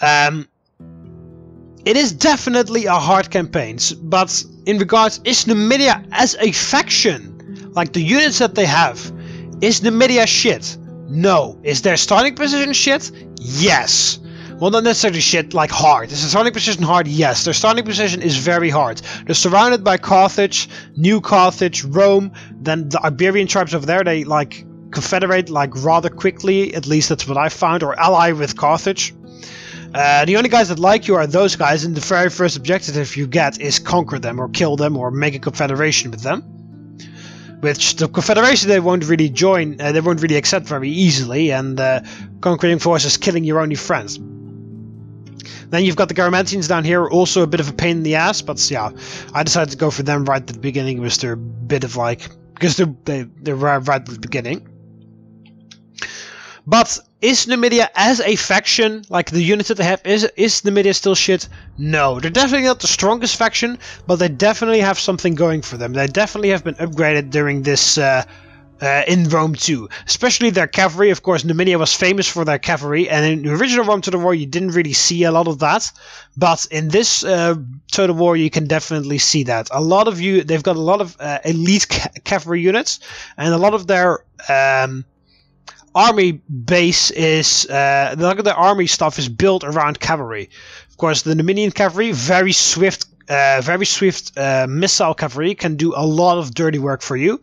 It is definitely a hard campaign, but in regards, is Numidia as a faction, like the units that they have, is Numidia shit? No. Is their starting position shit? Yes. Well, not necessarily shit, like hard. Is the starting position hard? Yes. Their starting position is very hard. They're surrounded by Carthage, New Carthage, Rome, then the Iberian tribes over there, they like confederate like rather quickly, at least that's what I found, or ally with Carthage. The only guys that like you are those guys, and the very first objective you get is conquer them or kill them or make a confederation with them. Which the confederation they won't really join, they won't really accept very easily, and conquering forces killing your only friends. Then you've got the Garamantians down here, also a bit of a pain in the ass, but yeah, I decided to go for them right at the beginning. It was their bit of like, because they were right at the beginning. But is Numidia as a faction, like the units that they have, is Numidia still shit? No, they're definitely not the strongest faction, but they definitely have something going for them. They definitely have been upgraded during this in Rome too, especially their cavalry. Of course, Numidia was famous for their cavalry, and in the original Rome Total War you didn't really see a lot of that, but in this Total War you can definitely see that. A lot of they've got a lot of elite cavalry units, and a lot of their army base is a lot of their army stuff is built around cavalry. Of course, the Numidian cavalry, very swift missile cavalry, can do a lot of dirty work for you.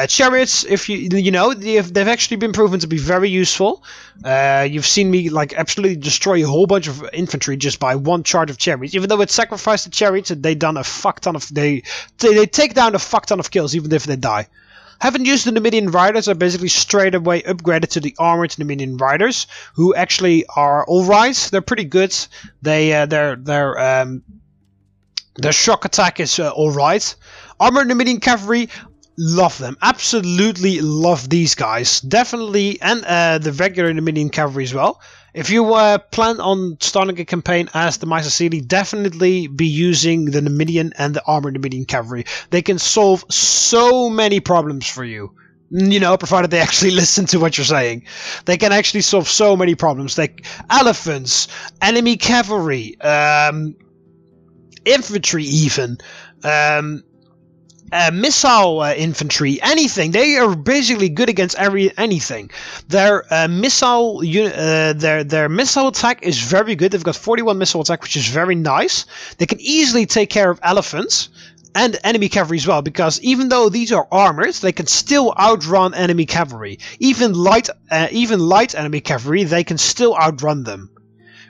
Chariots, if you know, they've actually been proven to be very useful. You've seen me like absolutely destroy a whole bunch of infantry just by one charge of chariots. Even though it sacrificed the chariots, they done a fuck ton of they take down a fuck ton of kills even if they die. Haven't used the Numidian Riders. I basically straight away upgraded to the armored Numidian Riders, who actually are alright. They're pretty good. Their shock attack is alright. Armored Numidian Cavalry, love them. Absolutely love these guys. Definitely, and the regular Numidian Cavalry as well. If you plan on starting a campaign as the Masaesyli, definitely be using the Numidian and the armored Numidian Cavalry. They can solve so many problems for you. You know, provided they actually listen to what you're saying. They can actually solve so many problems. Like elephants, enemy cavalry, infantry even, missile infantry, anything. They are basically good against anything. Their missile attack is very good. They've got 41 missile attack, which is very nice. They can easily take care of elephants and enemy cavalry as well, because even though these are armored, they can still outrun enemy cavalry. Even light enemy cavalry, they can still outrun them,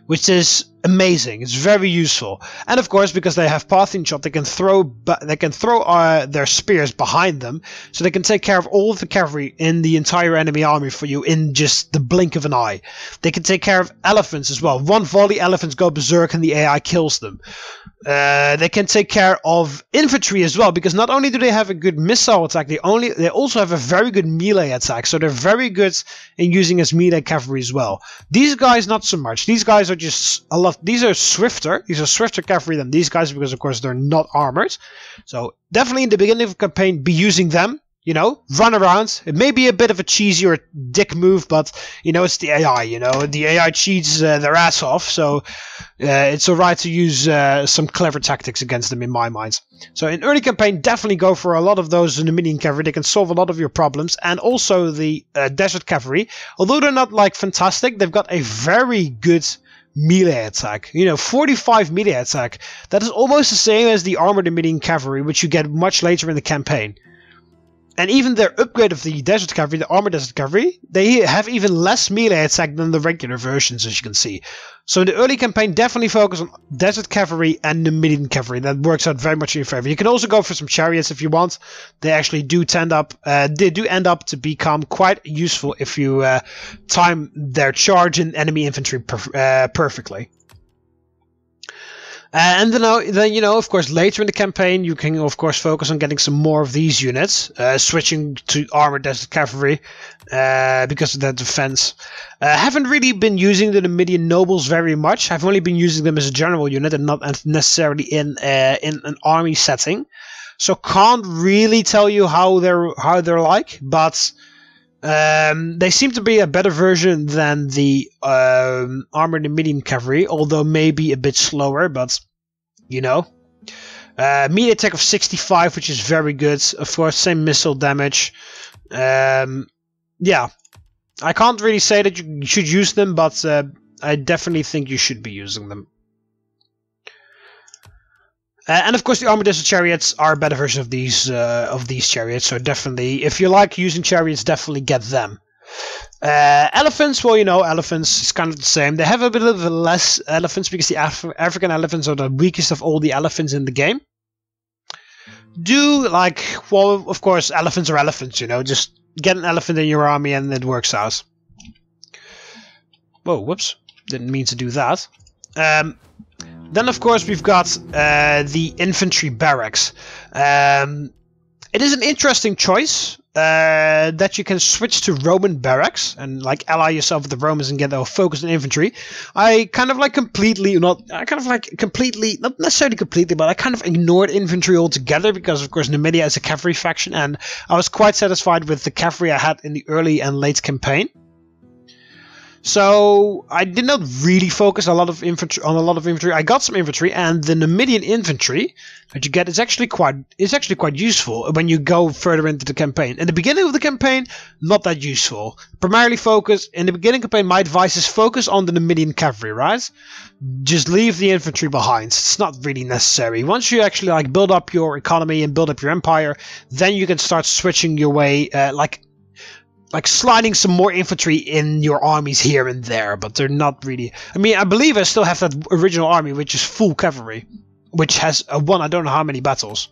which is amazing. It's very useful. And of course, because they have Parthian shot, they can throw their spears behind them, so they can take care of all of the cavalry in the entire enemy army for you in just the blink of an eye. They can take care of elephants as well. One volley, elephants go berserk and the AI kills them. They can take care of infantry as well, because not only do they have a good missile attack, they also have a very good melee attack, so they're very good in using as melee cavalry as well. These guys not so much. These guys are just a lot. These are swifter cavalry than these guys, because of course they're not armored. So definitely in the beginning of the campaign, be using them. You know, run around. It may be a bit of a cheesy or dick move, but you know, it's the AI. You know, the AI cheats their ass off, so it's alright to use some clever tactics against them in my mind. So in early campaign, definitely go for a lot of those Numidian cavalry. They can solve a lot of your problems, and also the desert cavalry. Although they're not like fantastic, they've got a very good melee attack. You know, 45 melee attack. That is almost the same as the armored Numidian cavalry, which you get much later in the campaign. And even their upgrade of the desert cavalry, the armored desert cavalry, they have even less melee attack than the regular versions, as you can see. So in the early campaign, definitely focus on desert cavalry and Numidian cavalry. That works out very much in your favor. You can also go for some chariots if you want. They actually do end up to become quite useful if you time their charge and enemy infantry perfectly. And then, you know, of course, later in the campaign, you can, of course, focus on getting some more of these units, switching to armored desert cavalry, because of their defense. Haven't really been using the Numidian nobles very much. I've only been using them as a general unit and not necessarily in an army setting. So can't really tell you how they're like, but they seem to be a better version than the armored Numidian cavalry, although maybe a bit slower, but you know. Melee attack of 65, which is very good. Of course, same missile damage. Yeah, I can't really say that you should use them, but I definitely think you should be using them. And of course, the armored desert chariots are a better version of these chariots. So definitely, if you like using chariots, definitely get them. Elephants, well, you know, elephants is kind of the same. They have a bit of less elephants because the African elephants are the weakest of all the elephants in the game. Well, of course, elephants are elephants, you know. Just get an elephant in your army and it works out. Whoa, whoops. Didn't mean to do that. Then, of course, we've got the infantry barracks. It is an interesting choice that you can switch to Roman barracks and like ally yourself with the Romans and get a focus on infantry. I kind of like completely, not necessarily completely, but I kind of ignored infantry altogether because, of course, Numidia is a cavalry faction, and I was quite satisfied with the cavalry I had in the early and late campaign. So I did not really focus on a lot of infantry. I got some infantry, and the Numidian infantry that you get is actually quite useful when you go further into the campaign. In the beginning of the campaign, not that useful. Primarily focus in the beginning campaign. My advice is focus on the Numidian cavalry, right? Just leave the infantry behind. It's not really necessary. Once you actually like build up your economy and build up your empire, then you can start switching your way, like sliding some more infantry in your armies here and there, but they're not really... I mean, I believe I still have that original army, which is full cavalry, which has won I don't know how many battles.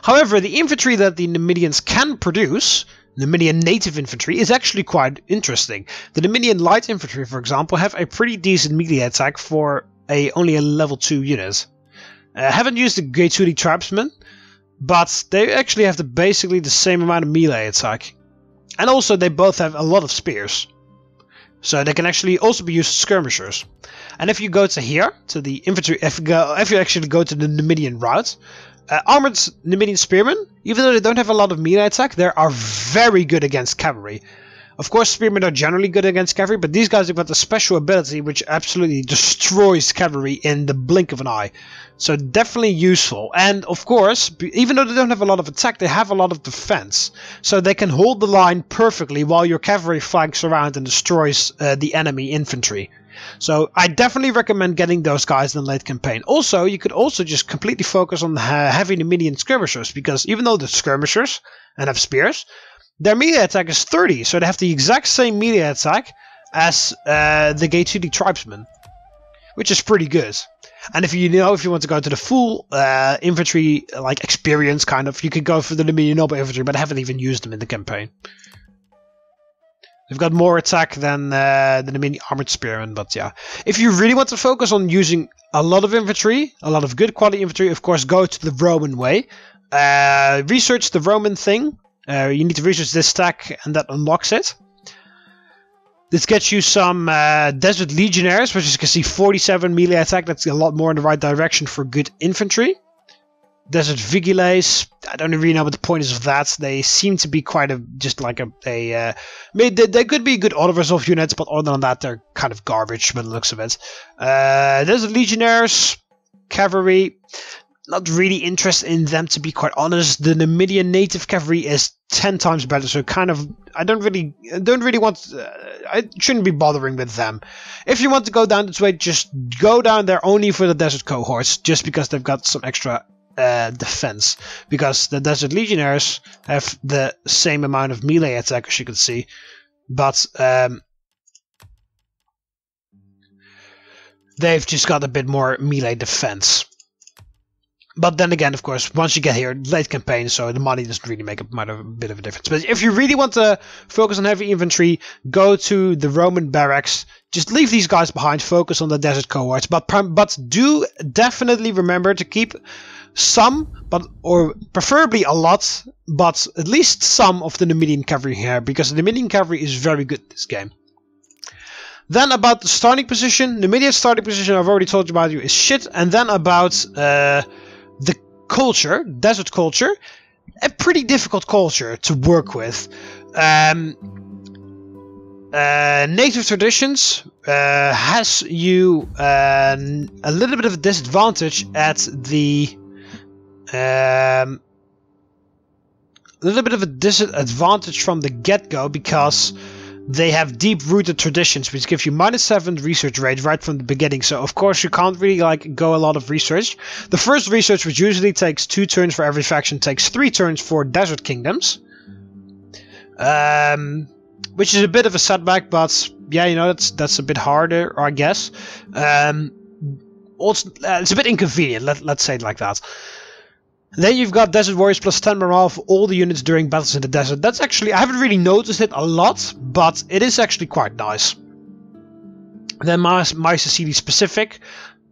However, the infantry that the Numidians can produce, Numidian native infantry, is actually quite interesting. The Numidian light infantry, for example, have a pretty decent melee attack for only a level 2 unit. I haven't used the Toadies tribesmen, but they actually have basically the same amount of melee attack. And also they both have a lot of spears. So they can actually also be used as skirmishers. And if you go to here, to the infantry, if you actually go to the Numidian route, armored Numidian spearmen, even though they don't have a lot of melee attack, they are very good against cavalry. Of course, spearmen are generally good against cavalry, but these guys have got a special ability which absolutely destroys cavalry in the blink of an eye. So definitely useful. And of course, even though they don't have a lot of attack, they have a lot of defense. So they can hold the line perfectly while your cavalry flanks around and destroys the enemy infantry. So I definitely recommend getting those guys in the late campaign. Also, you could also just completely focus on the heavy Numidian skirmishers, because even though they're skirmishers and have spears, their melee attack is 30, so they have the exact same melee attack as the Toadies tribesmen, which is pretty good. And if you want to go to the full infantry like experience kind of, you could go for the Numidian noble infantry, but I haven't even used them in the campaign. They've got more attack than the Numidian armored spearmen, but yeah. If you really want to focus on using a lot of infantry, a lot of good quality infantry, of course go to the Roman way. Research the Roman thing. You need to research this stack, and that unlocks it. This gets you some Desert Legionnaires, which you can see 47 melee attack. That's a lot more in the right direction for good infantry. Desert Vigiles, I don't really know what the point is of that. They seem to be quite they could be good auto-resolve units, but other than that, they're kind of garbage by the looks of it. Desert Legionnaires, cavalry. Not really interested in them, to be quite honest. The Numidian native cavalry is 10 times better, so kind of I shouldn't be bothering with them. If you want to go down this way, just go down there only for the desert cohorts, just because they've got some extra defense. Because the Desert Legionnaires have the same amount of melee attack, as you can see, but they've just got a bit more melee defense. But then again, of course, once you get here, late campaign, so the money doesn't really make a bit of a difference. But if you really want to focus on heavy infantry, go to the Roman barracks. Just leave these guys behind, focus on the desert cohorts. But do definitely remember to keep some, or preferably a lot, but at least some of the Numidian cavalry here, because the Numidian cavalry is very good in this game. Then about the starting position, Numidia's starting position I've already told you about, is shit. And then about the culture, desert culture, a pretty difficult culture to work with. Native traditions has you a little bit of a disadvantage at the from the get-go, because they have deep-rooted traditions, which give you -7 research rate right from the beginning. So of course you can't really like go a lot of research. The first research, which usually takes 2 turns for every faction, takes 3 turns for desert kingdoms, which is a bit of a setback. But yeah, you know, that's a bit harder, I guess. Also, it's a bit inconvenient. Let's say it like that. Then you've got Desert Warriors plus 10 morale for all the units during battles in the desert. That's actually, I haven't really noticed it a lot, but it is actually quite nice. Then Masaesyli specific.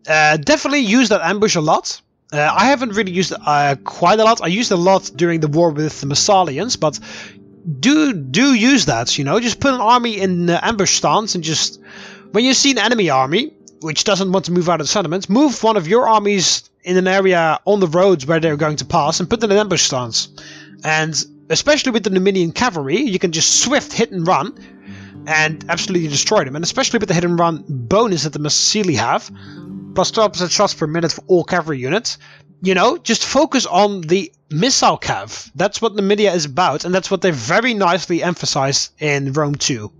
Definitely use that ambush a lot. I haven't really used it quite a lot. I used it a lot during the war with the Masalians, but do use that, you know. Just put an army in ambush stance and just, when you see an enemy army which doesn't want to move out of the settlements, move one of your armies in an area on the roads where they're going to pass and put them in ambush stance. And especially with the Numidian cavalry, you can just swift hit and run and absolutely destroy them. And especially with the hit and run bonus that the Masaesyli have, plus 12% shots per minute for all cavalry units, you know, just focus on the missile cav. That's what Numidia is about, and that's what they very nicely emphasized in Rome 2.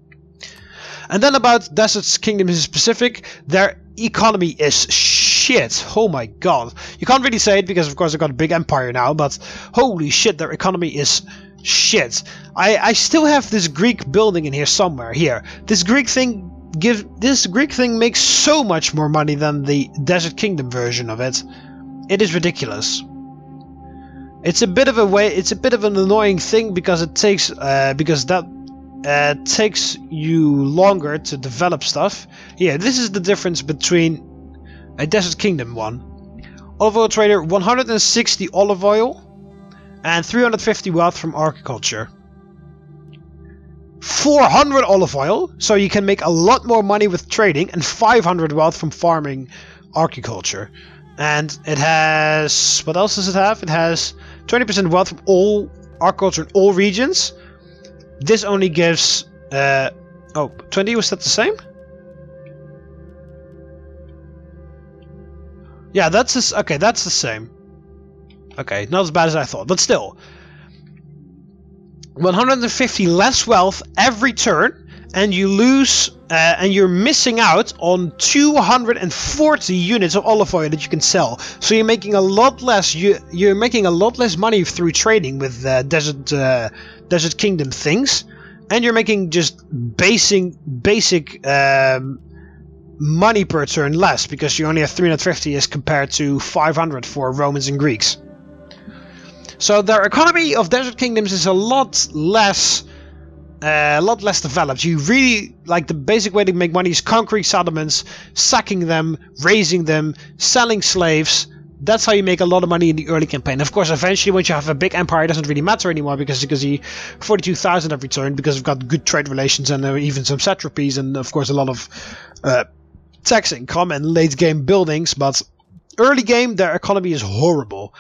And then about Desert Kingdoms in specific, their economy is shit. Oh my god. You can't really say it because of course they've got a big empire now, but holy shit, their economy is shit. I still have this Greek building in here somewhere. Here. This Greek thing makes so much more money than the Desert Kingdom version of it. It is ridiculous. It's a bit of an annoying thing because it takes takes you longer to develop stuff. Yeah, this is the difference between a Desert Kingdom one. Olive oil trader, 160 olive oil and 350 wealth from agriculture. 400 olive oil, so you can make a lot more money with trading, and 500 wealth from farming agriculture. And it has, what else does it have? It has 20% wealth from all agriculture in all regions. This only gives, 20, was that the same? Yeah, that's okay, that's the same. Okay, not as bad as I thought, but still. 150 less wealth every turn, and you lose, and you're missing out on 240 units of olive oil that you can sell. So you're making a lot less. You're making a lot less money through trading with Desert Kingdom things, and you're making just basic money per turn less because you only have 350 as compared to 500 for Romans and Greeks. So their economy of Desert Kingdoms is a lot less developed. You really, like, the basic way to make money is conquering settlements, sacking them, raising them, selling slaves. That's how you make a lot of money in the early campaign. Of course, eventually, once you have a big empire, it doesn't really matter anymore because you can see 42,000 every turn because we've got good trade relations and even some satrapies and, of course, a lot of tax income and late game buildings. But early game, their economy is horrible.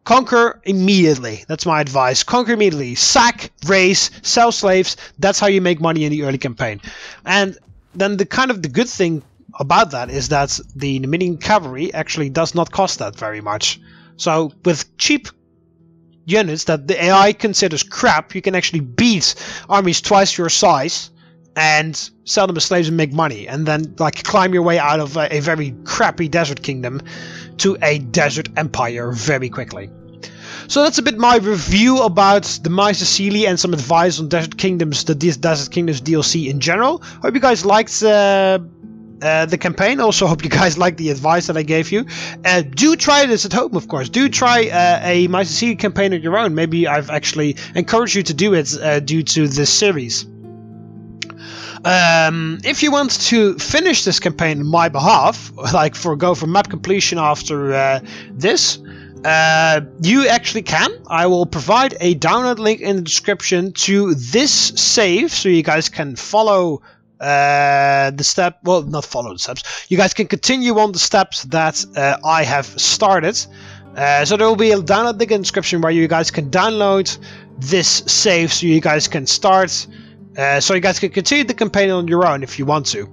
Conquer immediately. That's my advice. Conquer immediately. Sack, raise, sell slaves. That's how you make money in the early campaign. And then the good thing about that is that the Numidian cavalry actually does not cost that very much. So with cheap units that the AI considers crap, you can actually beat armies twice your size and sell them as slaves and make money, and then like climb your way out of a very crappy desert kingdom to a desert empire very quickly. So that's a bit my review about the Masaesyli and some advice on Desert Kingdoms, the Desert Kingdoms DLC in general. Hope you guys liked the campaign. Also hope you guys like the advice that I gave you. Do try this at home, of course. Do try a Masaesyli campaign on your own. Maybe I've actually encouraged you to do it due to this series. If you want to finish this campaign on my behalf, like go for map completion after this, you actually can. I will provide a download link in the description to this save, so you guys can follow the step. Well, not follow the steps. You guys can continue on the steps that I have started. So there will be a download link in the description where you guys can download this save, so you guys can start. So you guys can continue the campaign on your own if you want to.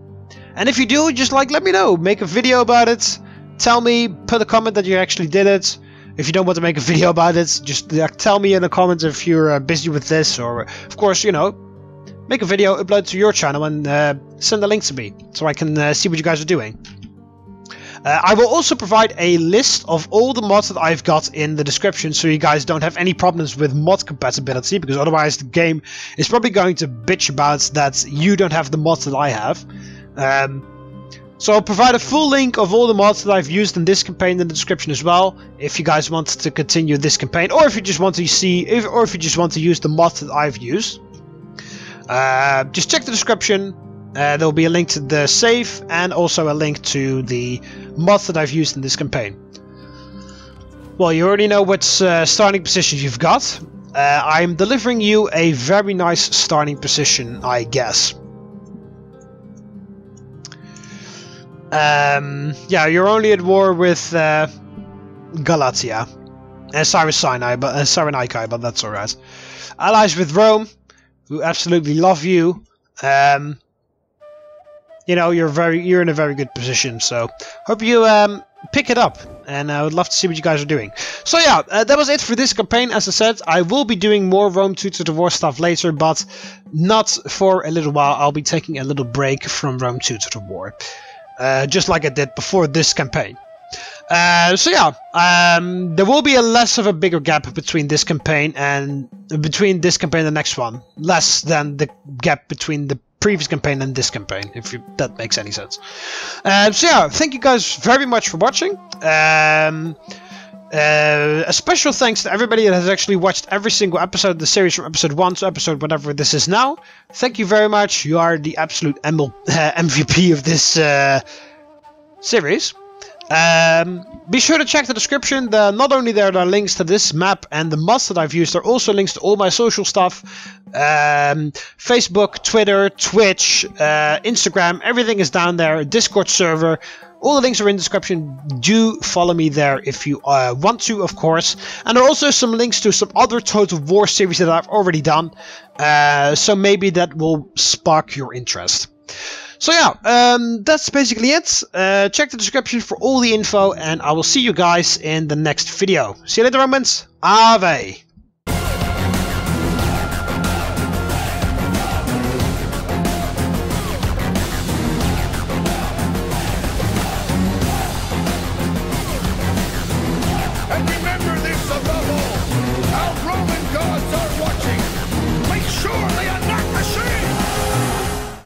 And if you do, just let me know. Make a video about it. Tell me, put a comment that you actually did it. If you don't want to make a video about it, just tell me in the comments if you're busy with this, or of course, you know, make a video, upload it to your channel, and send a link to me so I can see what you guys are doing. I will also provide a list of all the mods that I've got in the description, so you guys don't have any problems with mod compatibility, because otherwise the game is probably going to bitch about that you don't have the mods that I have. So I'll provide a full link of all the mods that I've used in this campaign in the description as well, if you guys want to continue this campaign, or if you just want to see, or if you just want to use the mods that I've used. Just check the description. There will be a link to the save and also a link to the mods that I've used in this campaign. Well, you already know what starting position you've got. I'm delivering you a very nice starting position, I guess. Yeah, you're only at war with Galatia and Cyrenaikai, but that's alright. Allies with Rome, who absolutely love you. You know, you're in a very good position, so hope you pick it up, and I would love to see what you guys are doing. So yeah, that was it for this campaign. As I said, I will be doing more Rome 2 to the War stuff later, but not for a little while. I'll be taking a little break from Rome 2 to the War, just like I did before this campaign. So yeah, there will be less of a bigger gap between this campaign and the next one, less than the gap between the previous campaign and this campaign, if that makes any sense. So yeah, thank you guys very much for watching. A special thanks to everybody that has actually watched every single episode of the series from episode 1 to episode whatever this is now. Thank you very much. You are the absolute MVP of this series. Be sure to check the description. Not only there are links to this map and the mods that I've used, there are also links to all my social stuff. Facebook, Twitter, Twitch, Instagram, everything is down there. Discord server. All the links are in the description. Do follow me there if you want to, of course. And there are also some links to some other Total War series that I've already done. So maybe that will spark your interest. So yeah, that's basically it. Check the description for all the info, and I will see you guys in the next video. See you later, Romans. Ave!